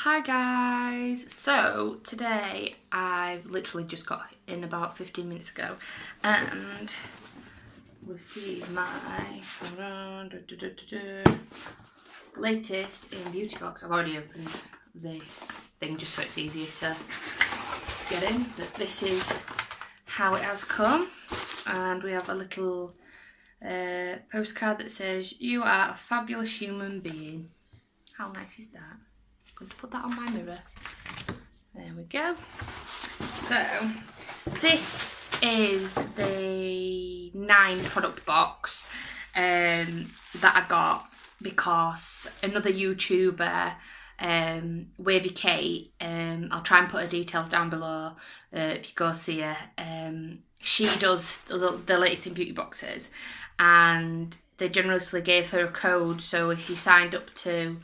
Hi guys, so today I've literally just got in about 15 minutes ago and received my latest in beauty box. I've already opened the thing just so it's easier to get in, but this is how it has come, and we have a little postcard that says, "You are a fabulous human being." How nice is that? I'm going to put that on my mirror. There we go. So this is the 9 product box that I got because another YouTuber, Wavy Kate, I'll try and put her details down below if you go see her. She does the latest in beauty boxes, and they generously gave her a code, so if you signed up to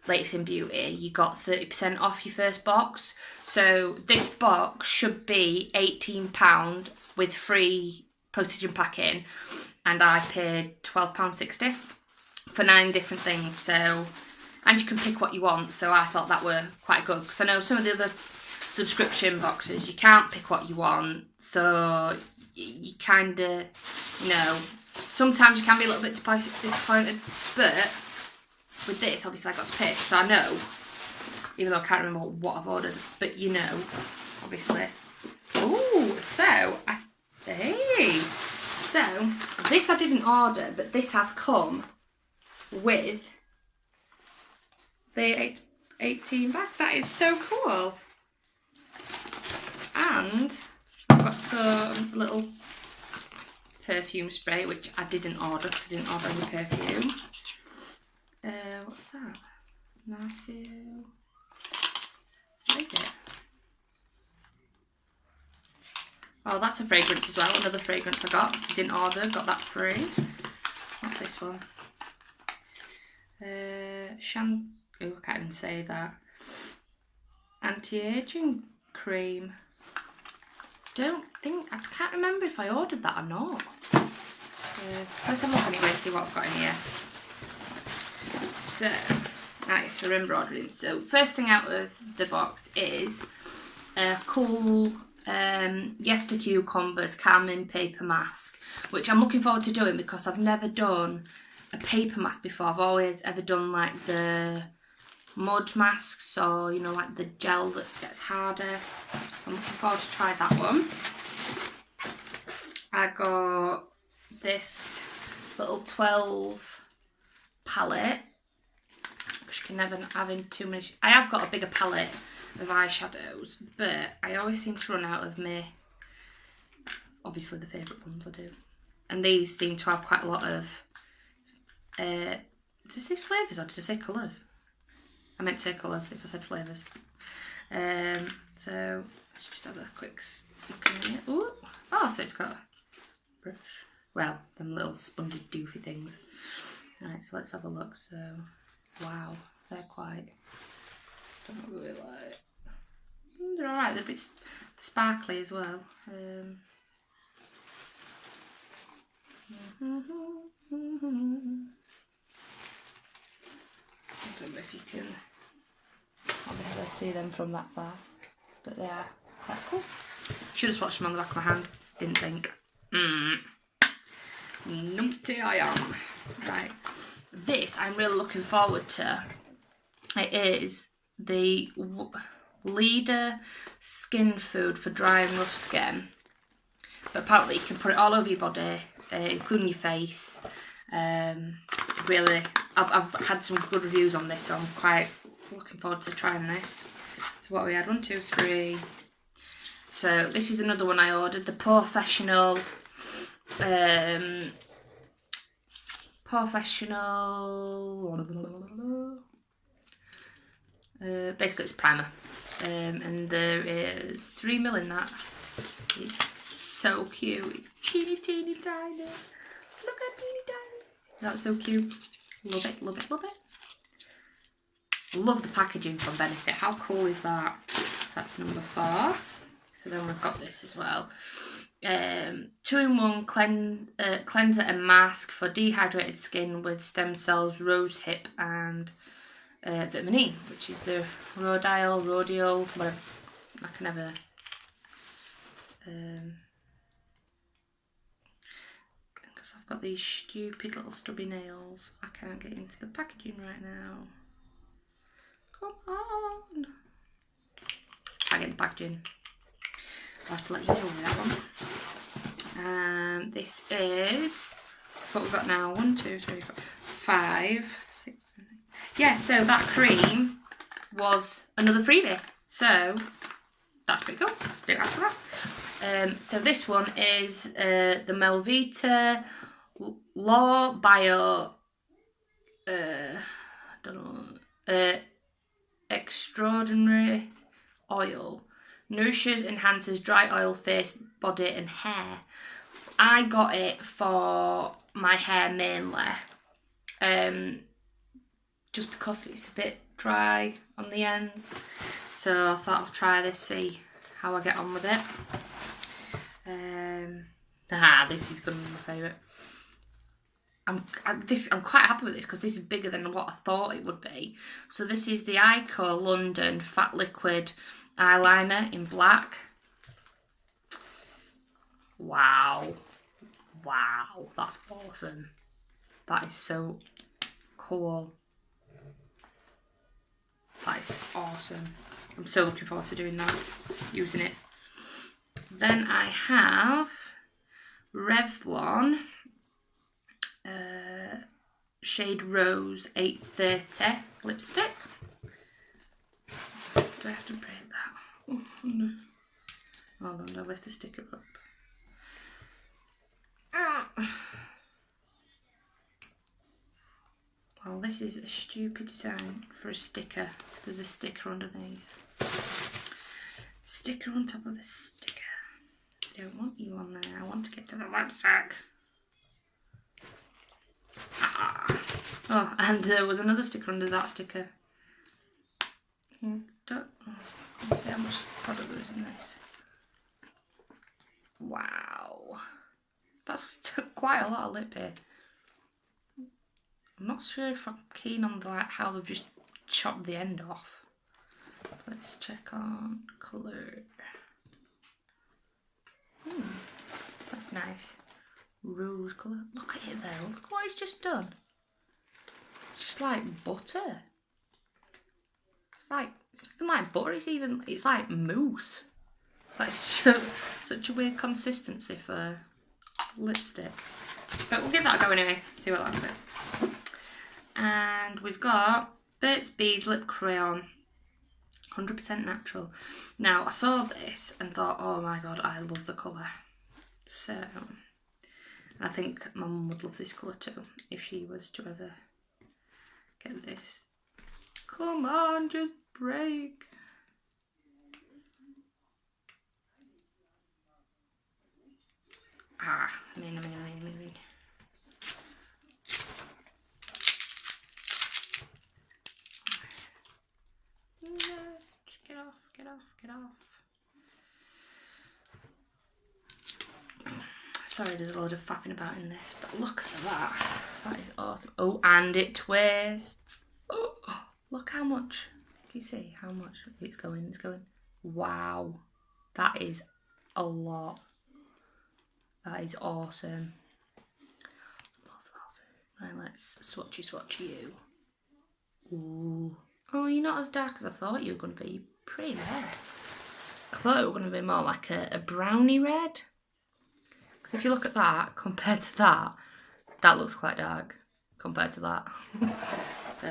Latest in Beauty, you got 30% off your first box. So this box should be £18 with free postage and packing, and I paid £12.60 for 9 different things. So, and you can pick what you want, so I thought that were quite good, because I know some of the other subscription boxes you can't pick what you want, so you kind of, you know, sometimes you can be a little bit disappointed, but with this, obviously, I got to pick, so I know, even though I can't remember what I've ordered, but you know, obviously. Ooh, so this I didn't order, but this has come with the 18 bag. That is so cool. And I've got some little perfume spray, which I didn't order because I didn't order any perfume. What's that? Narciso. What is it? Oh, that's a fragrance as well. Another fragrance I got. Didn't order, got that free. What's this one? Oh, I can't even say that. Anti-aging cream. I can't remember if I ordered that or not. Let's have a look anyway and see what I've got in here. So, nice, remember ordering. So, first thing out of the box is a cool Yes to Cucumbers Calming Paper Mask, which I'm looking forward to doing because I've never done a paper mask before. I've always ever done like the mud masks, or you know, like the gel that gets harder. So I'm looking forward to try that one. I got this little 12 palette. You can never have in too many. I have got a bigger palette of eyeshadows, but I always seem to run out of obviously the favourite ones I do. And these seem to have quite a lot of, did I say flavours or did I say colours? I meant to say colours if I said flavours. So let's just have a quick look in here. Ooh. Oh, so it's got a brush. Well, them little spongy doofy things. Alright, so let's have a look. So, wow, they're quite, don't really like. They're alright, they're a bit sparkly as well. I don't know if you can obviously see them from that far, but they are quite cool. Should have swatched them on the back of my hand, didn't think. Numpty I am. Right, this I'm really looking forward to. It is the Leader Skin Food for dry and rough skin. But apparently you can put it all over your body, including your face. Really, I've had some good reviews on this, so I'm quite looking forward to trying this. So what we had, 1, 2, 3. So this is another one I ordered, the Professional. Basically it's primer, and there is 3ml in that. It's so cute. It's teeny tiny. Look how teeny tiny. That's so cute. Love it, love it, love it. Love the packaging from Benefit. How cool is that? That's number 4. So then we've got this as well. 2-in-1 cleanser and mask for dehydrated skin with stem cells, rose hip and vitamin E, which is the rhodial, whatever. I can never. Because I've got these stupid little stubby nails, I can't get into the packaging right now. Come on! Can't get the packaging. I'll have to let you know with that one. This is. That's what we've got now. 1, 2, 3, 4, 5, 6, 7, 8. Yeah, so that cream was another freebie. So that's pretty cool. Didn't ask for that. So this one is the Melvita Law Bio Extraordinary Oil. Nourishes, enhances dry oil, face, body and hair. I got it for my hair mainly. Just because it's a bit dry on the ends. So I thought I'll try this, see how I get on with it. This is going to be my favourite. I'm quite happy with this because this is bigger than what I thought it would be. So this is the Ico London Fat Liquid Eyeliner in black. Wow. Wow, that's awesome. That is so cool. That is awesome. I'm so looking forward to doing that, using it. Then I have Revlon Shade Rose 830 lipstick. Do I have to break that? Oh no. Hold on, I'll lift the sticker up. Well, this is a stupid design for a sticker. There's a sticker underneath. Sticker on top of a sticker. I don't want you on there. I want to get to the lipstick. Oh, and there was another sticker under that sticker. Let's see how much product there is in this. Wow. That's quite a lot of lip here. I'm not sure if I'm keen on how they've just chopped the end off. Let's check on colour. That's nice. Rose colour. Look at it though. Look what it's just done. It's just like butter. It's not even like butter. It's like mousse. Like such a weird consistency for lipstick. But we'll give that a go anyway. See what that's like. And we've got Burt's Bees Lip Crayon. 100% natural. Now I saw this and thought, oh my god, I love the colour. So I think my mum would love this colour too if she was to ever get this. Come on, just break. Mean. Just get off. Sorry, there's a load of fapping about in this, but look at that. That is awesome. Oh, and it twists. Oh, look how much. Can you see how much it's going? It's going. Wow. That is a lot. That is awesome. Right, let's swatchy you. Ooh. Oh, you're not as dark as I thought you were going to be. You're pretty red. I thought it was going to be more like a brownie red. Because if you look at that, compared to that, that looks quite dark compared to that. So,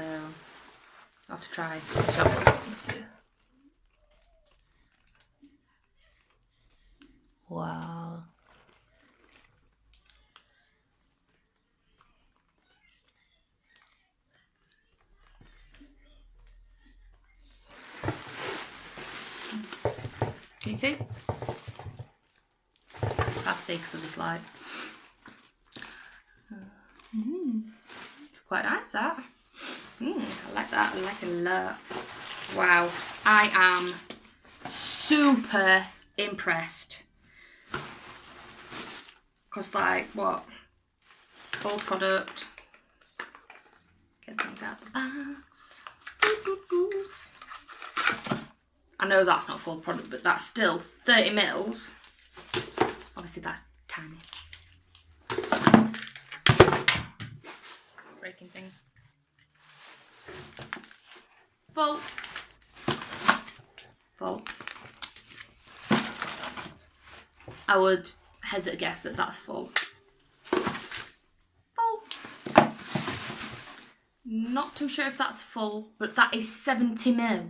I'll have to try. Wow. Can you see? I'd say because of this light. It's quite nice that. I like that. I like it a lot. Wow. I am super impressed. Because like what? Full product. Get things out of the box. I know that's not full product, but that's still 30 mils. Obviously that's tiny. Breaking things. Full. Full. I would hazard a guess that that's full. Full. Not too sure if that's full, but that is 70 mil.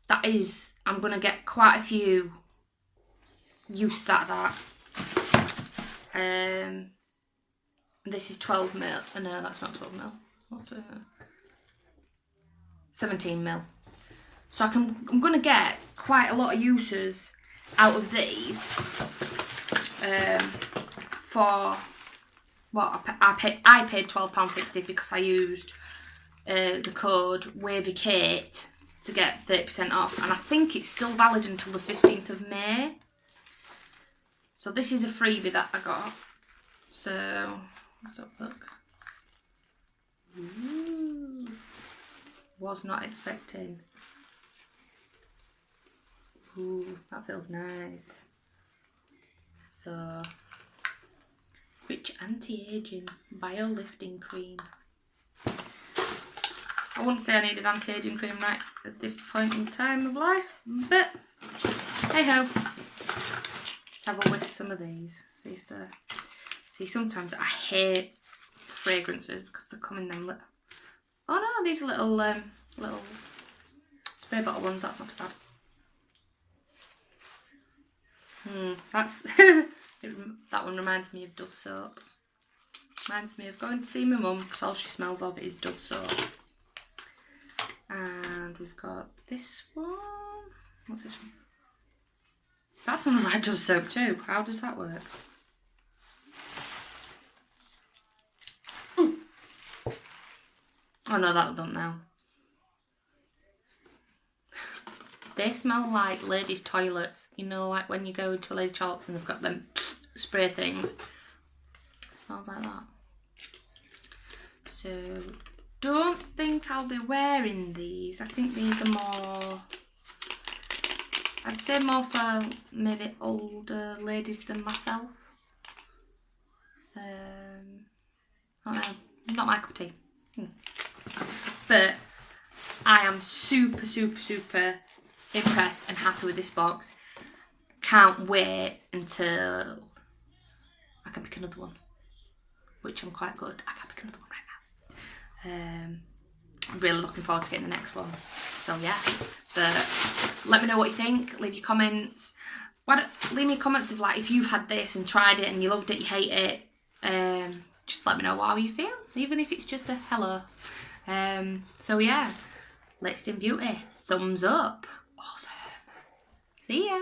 That is, I'm going to get quite a few use out of that. This is 12 mil. No, that's not 12 mil. What's it? 17 mil. So I'm going to get quite a lot of uses out of these for what I paid £12.60 because I used the code WavyKate to get 30% off, and I think it's still valid until the 15th of May. So this is a freebie that I got. So let's have a look. Ooh. Was not expecting. Ooh, that feels nice. So, rich anti-aging bio-lifting cream. I wouldn't say I needed anti-aging cream right at this point in time of life, but hey ho. Just have a whiff of some of these. See if they're. See, sometimes I hate fragrances because they come in them little. Oh no, these little little spray bottle ones. That's not too bad. That's that one reminds me of Dove soap. Reminds me of going to see my mum because all she smells of is Dove soap. And we've got this one. What's this one? That smells like Dove soap too. How does that work? Ooh. Oh no, that don't now. They smell like ladies' toilets. You know, like when you go into a ladies' toilets and they've got them spray things. It smells like that. So, don't think I'll be wearing these. I think these are more... I'd say more for maybe older ladies than myself. I don't know. Not my cup of tea. But I am super, super, super impressed and happy with this box. Can't wait until I can pick another one, which I'm quite good. I can pick another one right now. I'm really looking forward to getting the next one. So yeah, but let me know what you think. Leave your comments. Leave me comments of like if you've had this and tried it and you loved it, you hate it. Just let me know how you feel, even if it's just a hello. So yeah, Lexington Beauty, thumbs up. Awesome. See ya.